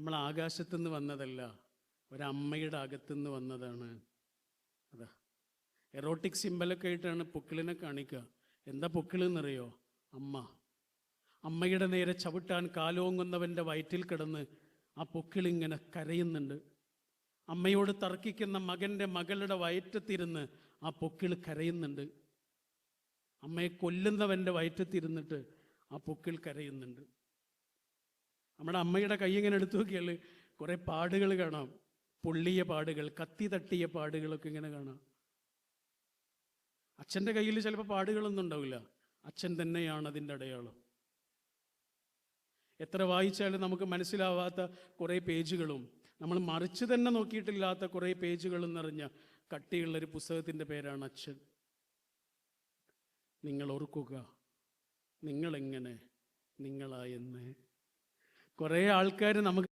നമ്മൾ ആകാശത്തുനിന്ന് വന്നതല്ല, ഒരമ്മയുടെ അകത്തുനിന്ന് വന്നതാണ്. അതാ എറോട്ടിക് സിമ്പലൊക്കെ ആയിട്ടാണ് പൊക്കിളിനെ കാണിക്കുക. എന്താ പൊക്കിളെന്നറിയോ? അമ്മ. അമ്മയുടെ നേരെ ചവിട്ടാൻ കാലോങ്ങുന്നവൻ്റെ വയറ്റിൽ കിടന്ന് ആ പൊക്കിളിങ്ങനെ കരയുന്നുണ്ട്. അമ്മയോട് തർക്കിക്കുന്ന മകൻ്റെ മകളുടെ വയറ്റത്തിരുന്ന് ആ പൊക്കിൾ കരയുന്നുണ്ട്. അമ്മയെ കൊല്ലുന്നവൻ്റെ വയറ്റത്തിരുന്നിട്ട് ആ പൊക്കിൾ കരയുന്നുണ്ട്. നമ്മുടെ അമ്മയുടെ കൈ ഇങ്ങനെ എടുത്തു നോക്കിയാൽ കുറേ പാടുകൾ കാണാം. പൊള്ളിയ പാടുകൾ, കത്തി തട്ടിയ പാടുകളൊക്കെ ഇങ്ങനെ കാണാം. അച്ഛൻ്റെ കയ്യിൽ ചിലപ്പോൾ പാടുകളൊന്നും ഉണ്ടാവില്ല, അച്ഛൻ തന്നെയാണ് അതിൻ്റെ അടയാളം. എത്ര വായിച്ചാലും നമുക്ക് മനസ്സിലാവാത്ത കുറേ പേജുകളും നമ്മൾ മറിച്ച് തന്നെ നോക്കിയിട്ടില്ലാത്ത കുറേ പേജുകളും നിറഞ്ഞ കട്ടിയുള്ളൊരു പുസ്തകത്തിൻ്റെ പേരാണ് അച്ഛൻ. നിങ്ങൾ ഓർക്കുക, നിങ്ങളെങ്ങനെ നിങ്ങളായെന്ന്. കുറേ ആൾക്കാർ നമുക്ക്